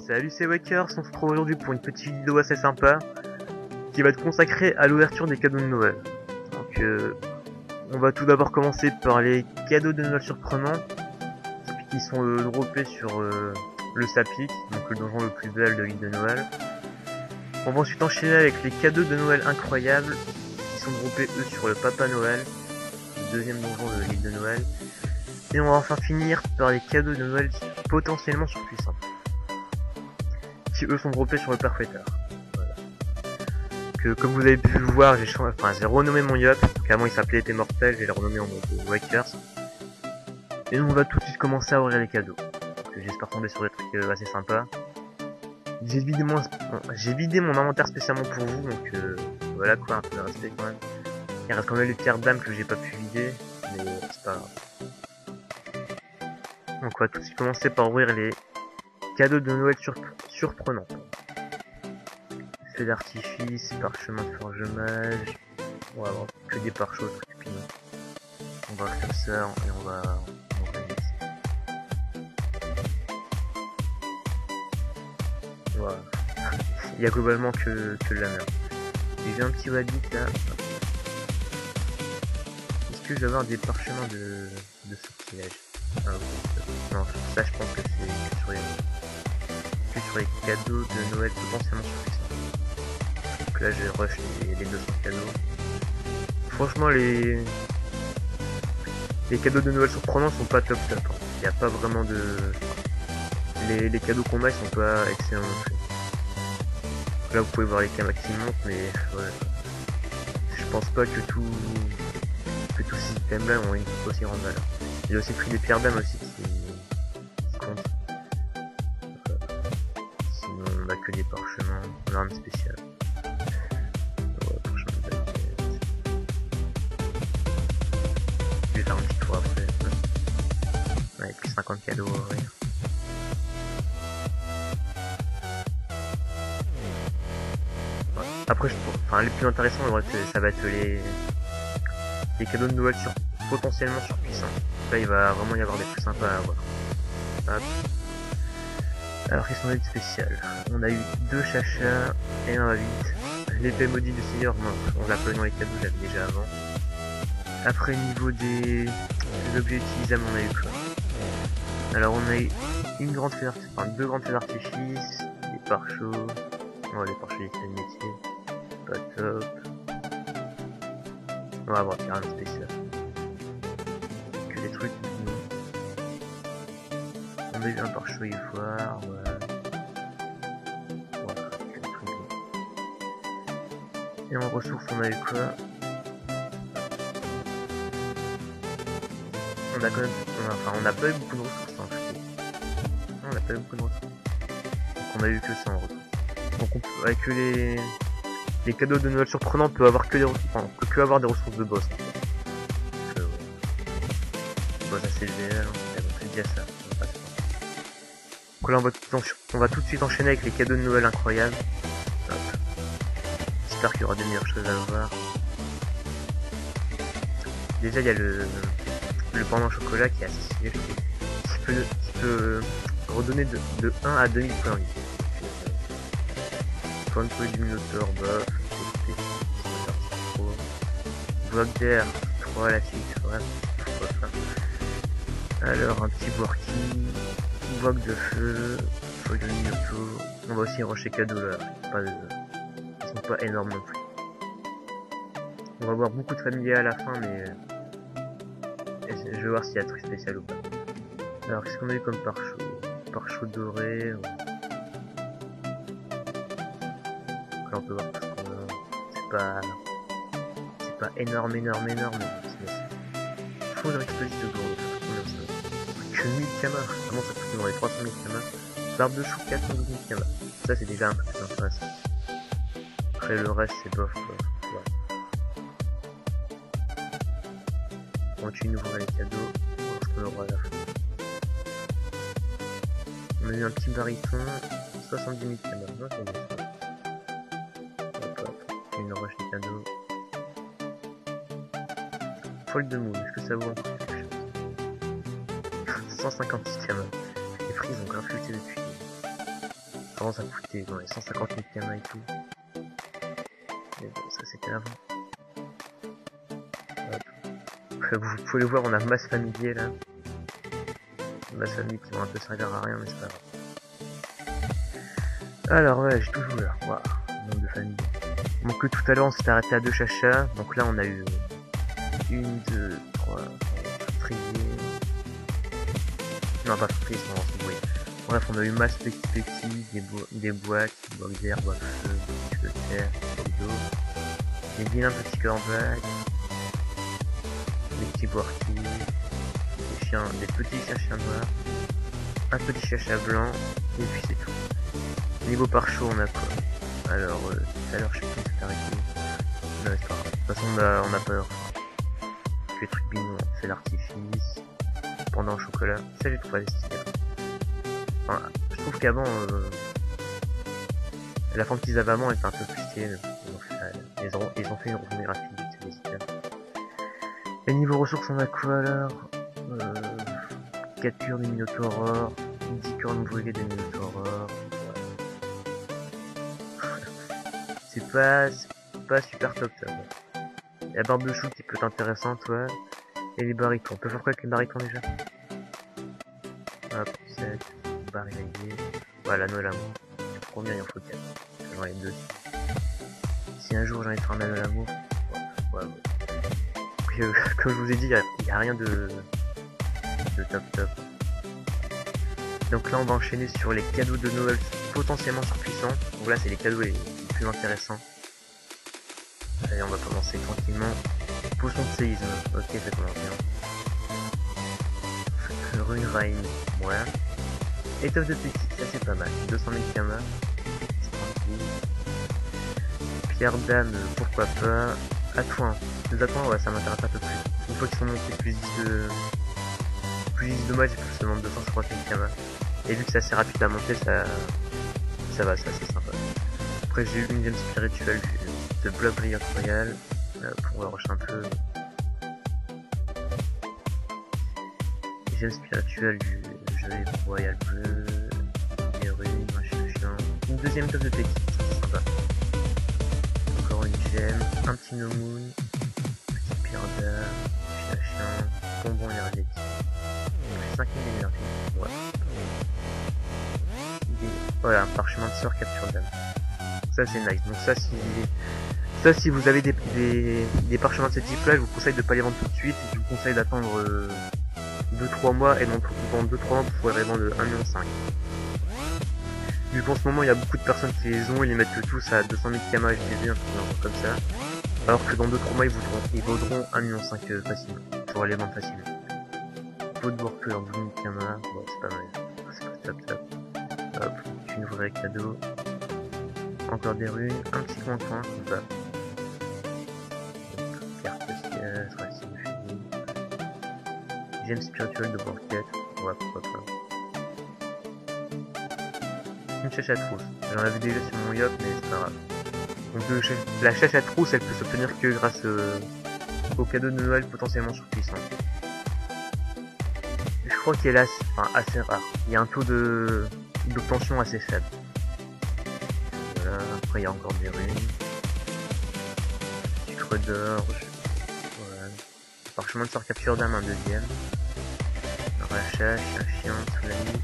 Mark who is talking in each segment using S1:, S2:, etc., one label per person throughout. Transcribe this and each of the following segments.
S1: Salut, c'est Wakers, on se retrouve aujourd'hui pour une petite vidéo assez sympa qui va être consacrée à l'ouverture des cadeaux de Noël. Donc on va tout d'abord commencer par les cadeaux de Noël surprenants qui sont droppés sur le Sapic, donc le donjon le plus belle de l'île de Noël. On va ensuite enchaîner avec les cadeaux de Noël incroyables qui sont droppés eux sur le Papa Noël, le deuxième donjon de l'île de Noël. Et on va enfin finir par les cadeaux de Noël potentiellement surpuissants, qui eux sont droppés sur le Père Fouettard. Voilà. Que comme vous avez pu le voir, j'ai renommé mon yacht, qu'avant il s'appelait Épée Mortelle, j'ai renommé en mode Wakers. Et donc on va tout de suite commencer à ouvrir les cadeaux. J'espère tomber sur des trucs assez sympas. J'ai vidé mon inventaire spécialement pour vous, donc voilà quoi, un peu de respect quand même. Il reste quand même les pierres d'âme que j'ai pas pu vider, mais c'est pas grave. Donc on va tout de suite commencer par ouvrir les cadeaux de Noël surprenants. Feu d'artifice, parchemin de forge mage. On va avoir que des pare-choses, on va faire ça et on va ici. Voilà. Il y a globalement que de la merde. J'ai vu un petit rabbit là. Est-ce que je vais avoir des parchemins de sortilège? Ah, okay. Non, ça je pense que c'est que sur les cadeaux de Noël potentiellement surpuissants. Donc là je rush les 200 cadeaux. Franchement les cadeaux de Noël surprenants sont pas top top. Il n'y a pas vraiment de... Les cadeaux qu'on a ils sont pas excellents non plus. Donc là vous pouvez voir les camas qui montent, mais ouais. Je pense pas que tout ces items là ont une aussi grande valeur. J'ai aussi pris des pierres d'âme aussi qui comptent. Sinon on a que des parchemins, on a un spécial. Ouais, parchemin de baguette. Je vais faire un petit tour après. Ouais, plus 50 cadeaux à ouvrir. Ouais. Après, les plus intéressants, ça va être les cadeaux de Noël potentiellement surpuissants. Là, il va vraiment y avoir des plus sympas à avoir. Hop. Alors, qu'est-ce qu'on a eu de spécial? On a eu 2 chachas et un à 8. L'épée maudite du Seigneur, on l'a pas eu dans les cadeaux, je l'avais déjà avant. Après, niveau des objets utilisables, on a eu quoi? Alors, on a eu deux grandes feux d'artifice, des pare-chauds. Oh, les pare-chauds des métiers. Pas top. On va avoir un spécial. Que des trucs. On a eu un pare-chaud ivoire, voilà. Voilà, que des trucs. Et en ressources, on a eu quoi? On a quand même. On n'a pas eu beaucoup de ressources en fait. Non, on n'a pas eu beaucoup de ressources. Donc on a eu que ça en ressources. Donc avec les cadeaux de Noël surprenants, on peut avoir que des ressources. Enfin, on peut que avoir des ressources de boss en fait. Boss assez élevé, donc c'est déjà ça. Donc là on va tout de suite enchaîner avec les cadeaux de Noël incroyables. J'espère qu'il y aura des meilleures choses à voir. Déjà il y a le pendant chocolat qui est assez stylé, qui peut redonner de 1 à 2000 points de vie. Point de du Minotaur, bof, bloc d'air, 3 à la suite, ouais, pourquoi pas. Alors un petit Borky, bloc de feu, feuille de Minotaur. On va aussi rusher cadeaux là, ils sont pas énormes non plus. On va avoir beaucoup de familiers à la fin, mais je vais voir s'il y a un truc spécial ou pas. Alors qu'est-ce qu'on a eu comme pare-chaud doré. Donc là on peut voir tout ce qu'on a. C'est pas énorme, mais faut le explosif de gros. Que 1000 kamas. Vraiment ça coûte dans les 300 000 kamas. Barbe de chou 412 000 kamas. Ça c'est déjà un peu plus intéressant. Après le reste c'est bof quoi. Ouais. On continue d'ouvrir les cadeaux. On se aura à la fin. On a eu un petit bariton. 70 000 kamas. Non, c'est bien ça. Une rush des cadeaux. Folle de moule, est-ce que ça vaut encore quelque chose? 156 camas. Les frises ont grave fluctué depuis. Avant ça coûtait dans les 150 000 kamas et tout. Mais bon, ça c'était avant. Vous pouvez le voir, on a masse familier là. Masse famille qui vont un peu servir à rien, mais c'est pas grave. Alors ouais, j'ai tout joué là. Waouh, nombre de familles. Donc tout à l'heure on s'était arrêté à 2 chachas. Donc là on a eu 1, 2, 3, trier. Non, pas trier, c'est vraiment oui. Bref, on a eu masse petit, des boîtes, des blocs d'air, boîtes de feu, des blocs de terre, des blocs d'eau, des vilains petits corbacs, des petits boartis, des chiens, des petits chiens noirs, un petit chacha blanc, et puis c'est tout. Niveau par chaud, on a quoi? Alors, tout à l'heure, je sais pas si c'est arrêté. Non, c'est pas grave. De toute façon, on a peur. Les trucs bignons, c'est l'artifice. Pendant au chocolat, ça j'ai trouvé stylé. Enfin, je trouve qu'avant, la forme qu'ils avaient avant était un peu plus stylée, mais ils ont fait une refonte graphique, c'est stylé. Et niveau ressources, on a quoi alors? 4 cures de Minotauror, 10 cornes brûlées de Minotauror. C'est pas super top ça. Il y a la barbe de chou qui peut être intéressante, ouais. Et les barytons. On peut faire quoi avec les barytons déjà? Hop, 7, barylagué. Voilà, l'anneau à l'amour. Combien il en faut 4? J'en ai 2. Si un jour j'ai envie de faire un anneau à l'amour, ouais. Comme je vous ai dit, il n'y a rien de top. Donc là on va enchaîner sur les cadeaux de Noël potentiellement surpuissants. Donc là c'est les cadeaux les plus intéressants. Allez, on va commencer tranquillement. Potion de séisme, ok, ça commence bien. Rune Rain, ouais. Étoffe de petit, ça c'est pas mal. 200 000 kamas, c'est tranquille. Pierre d'âme, pourquoi pas. Atoin, les atoins, ouais, ça m'intéresse un peu plus. Une fois qu'ils sont montés plus 10 de match, j'ai plus seulement 250 000 kamas. Et vu que c'est assez rapide à monter, ça va, c'est assez sympa. Après j'ai eu une gemme spirituelle de Blob Brillant Royal, pour rush un peu. Gemme spirituelle du jeu Royal Bleu, des runes, un chien. Une deuxième top de petit, c'est sympa. Encore une gemme, un petit no moon, petite pierre d'âme, chien, bonbon énergétique. 5000 d'énergie, ouais. Voilà, un parchemin de sort capture d'âme. Ça c'est nice. Donc ça si vous avez des parchemins de ce type là, je vous conseille de pas les vendre tout de suite. Je vous conseille d'attendre 2-3 mois et dans 2-3 mois vous pourrez les vendre 1,5 million. Vu qu'en ce moment il y a beaucoup de personnes qui les ont, ils les mettent tous à 200 000 kamas, j'ai vu un truc comme ça. Alors que dans 2-3 mois ils vaudront 1,5 million facilement. Vous pourrez les vendre facilement. Pot de worker, 12 000 kamas, bon c'est pas mal. C'est pas top. Hop, une vraie cadeau. Encore des runes, un petit coin, comme ça. Carte spéciale, racine finie. Gemme spirituelle de banquette, ouais, pourquoi pas. Une chachatrousse, j'en avais déjà sur mon yop, mais c'est pas grave. Donc la chachatrousse, elle peut s'obtenir que grâce au cadeau de Noël potentiellement surpuissant. Je crois qu'elle est assez rare. Il y a un taux d'obtention assez faible. Voilà, après il y a encore des runes. Sucre d'orge. Voilà. Parchemin de sort capture d'âme, un deuxième. Un rachage, un chien, soleil.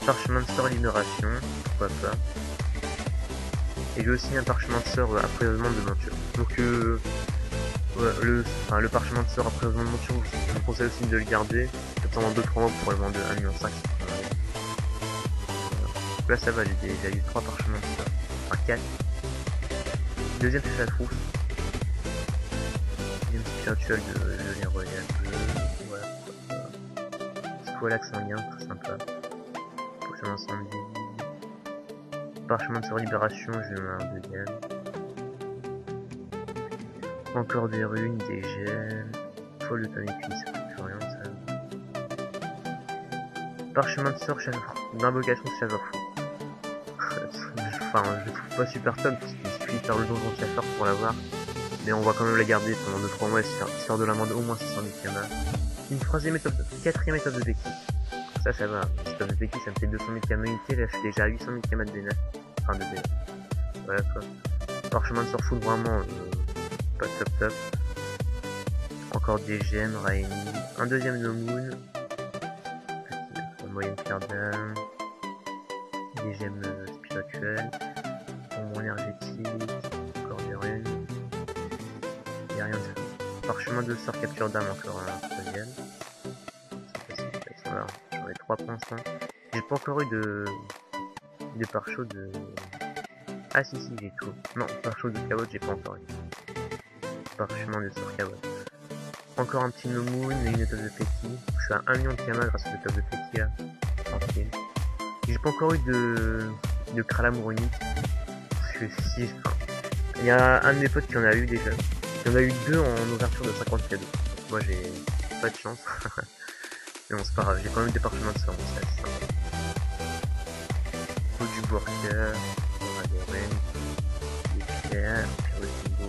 S1: Parchemin de sort libération, pourquoi pas. Et j'ai aussi un parchemin de sort apprivoisement de monture. Donc ouais, le parchemin de sort apprivoisement de monture, je vous conseille aussi de le garder. Pendant 2-3 mois pour le vendre 1,5 million. Là ça va, j'ai déjà eu 3 parchemins de sort. Enfin 4. Deuxième c'est la trousse. Deuxième spirituel de les royal bleu. Voilà. Squalax sanguin, très sympa. Potion incendie. Parchemin de sort libération, je mets un deuxième. Encore des runes, des gemmes. Folle de tonic, ça fait rien ça. Parchemin de sort d'invocation de chasseur fou. Enfin, je trouve pas super top parce qu'il suffit de faire le donjon de chasseur pour l'avoir. Mais on va quand même la garder pendant 2-3 mois histoire de la vendre au moins 600 000 kamas. Une quatrième étape de déki. Ça va. Stop de Peki, ça me fait 200 000 km unité. Là, je suis déjà à 800 000 km de D9. Enfin, de D9. Voilà quoi. Parchemin de surfoot, vraiment pas top. Encore des gemmes, Rainy. Un deuxième No Moon. En moyenne cardam. Des gemmes spirituelles. Bonbon énergétique. Encore des runes. Y'a rien de ça. Parchemin de sort capture d'âme, encore un troisième. Voilà, j'en ai 3 pour l'instant. J'ai pas encore eu de pare-chaud de... Ah si j'ai tout. Non, pare-chaud de Kawot j'ai pas encore eu. Parchemin de sort Kawot. Encore un petit No Moon et une étoile de Peki. Je suis à 1 million de Kama grâce à l'étoile de Peki là. Tranquille. J'ai pas encore eu de Kralamuronique. Parce que si, enfin, il y a un de mes potes qui en a eu déjà. Il y en a eu 2 en ouverture de 50 cadeaux. Donc moi j'ai pas de chance. Mais bon c'est pas grave, j'ai quand même des parchemins de sort, donc c'est assez sympa. Peau du Worker, des runes, des pierres, pierre de Timbo.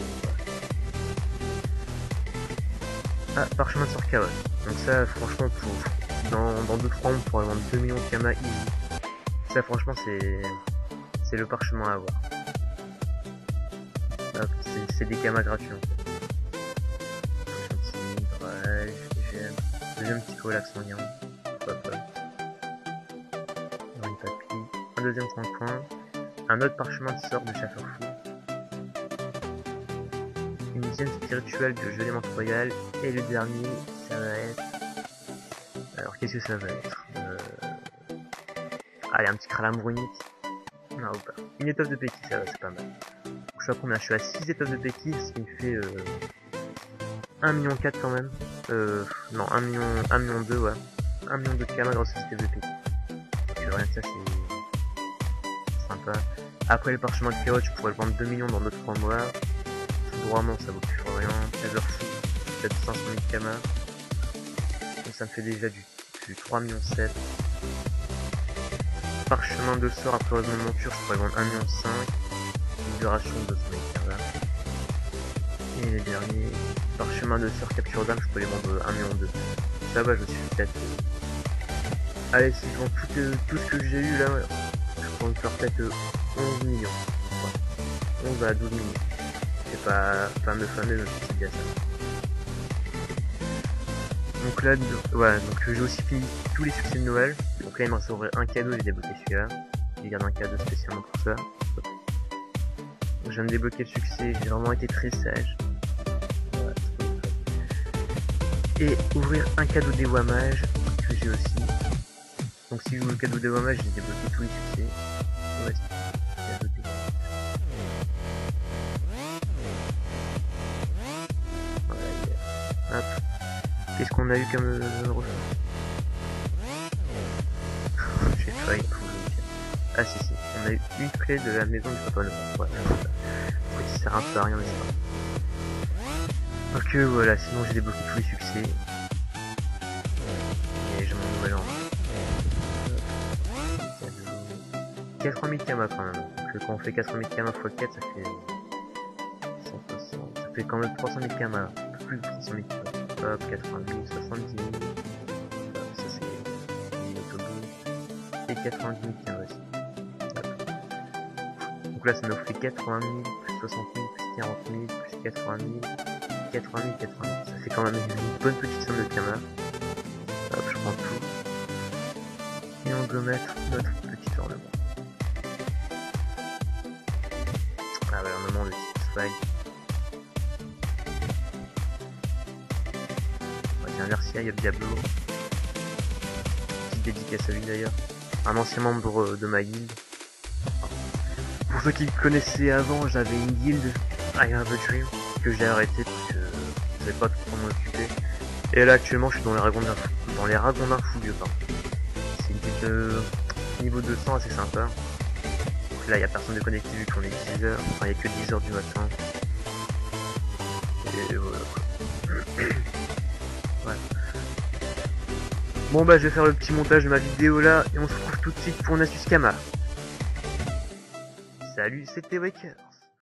S1: Ah, parchemin de sort Kawot. Donc ça franchement dans 2-3 ans on pourra vendre 2 millions de Kama easy. Ça franchement c'est le parchemin à avoir. C'est des Kama gratuits en fait. Deuxième petit relax en lien. Une papille. Un deuxième coin. Un autre parchemin de sort de chasseur fou. Une dizaine spirituelle de Gelément Royal. Et le dernier, ça va être... Alors qu'est-ce que ça va être Allez, un petit Kralamuronique. Non, ou pas. Une étoffe de Peki, ça va, c'est pas mal. Donc, je suis à combien? Je suis à 6 étoffes de Peki, ce qui me fait 1,4 million quand même. Non, 1 million 2, ouais. 1 million de Kama grâce à cette de Peki. Donc rien que ça, c'est sympa. Après le parchemin de Kawot, je pourrais le vendre 2 millions dans 2-3 mois. Vraiment, ça vaut plus rien. Everfou, peut-être 500 000 Kama. Donc ça me fait déjà du 3 millions 7. Parchemin de sort après heureusement monture, je pourrais vendre 1 million 5. Une duration de 200 000 Kama. Et les derniers, parchemin de sort capture d'âme, je peux les vendre 1 million 2. Ça va, je suis peut-être... Allez, si je vends tout ce que j'ai eu là, je pourrais me faire peut-être 11 millions. Ouais. 11 à 12 millions. C'est pas fameux, mais c'est bien ça. Donc là, ouais, donc j'ai aussi fini tous les succès de Noël. Donc là, il m'en resterait un cadeau, j'ai débloqué celui-là. J'ai gardé un cadeau spécialement pour ça. Donc je viens de débloquer le succès, j'ai vraiment été très sage. Et ouvrir un cadeau des Wamage que j'ai aussi. Donc si j'ouvre le cadeau des Wamage, j'ai débloqué tous les succès. Ouais, cadeau des voilà, yeah. Hop. Qu'est-ce qu'on a eu comme ressource? J'ai failli tout. Ah si, on a eu une clé de la maison du Papa Noël. Ouais, ça sert un peu à rien, mais c'est pas. Donc voilà, sinon j'ai débloqué tous les succès. Et j'ai mon nouvel an. 80 000 Kama quand même. Donc quand on fait 80 000 Kama x 4, ça fait 160. Ça fait quand même 300 000 Kama. Un peu plus de 300 000 Kama. Hop, 80 000, 70 000. Hop, ça c'est une autobus. Et 90 000 Kama aussi. Hop. Donc là ça nous fait 80 000, plus 60 000, plus 40 000, plus 80 000. 80 000, 80 000, ça fait quand même une bonne petite somme de Kama. Hop, je prends tout. Et on doit mettre notre petit ornement. Ah ouais, l'ornement de type swag. On va dire merci à Yob Diablo. Petite dédicace à lui d'ailleurs. Un ancien membre de ma guilde. Pour ceux qui le connaissaient avant, j'avais une guilde I Have a Dream que j'ai arrêté parce que je savais pas trop m'en occuper. Et là actuellement je suis dans les Ragondins Fougueux. C'est une petite niveau 200 assez sympa. Donc là il n'y a personne de connecté vu qu'on est 10h, enfin il n'y a que 10h du matin. Et voilà. Ouais. Bon bah je vais faire le petit montage de ma vidéo là et on se retrouve tout de suite pour une astuce Kama. Salut, c'était Waker.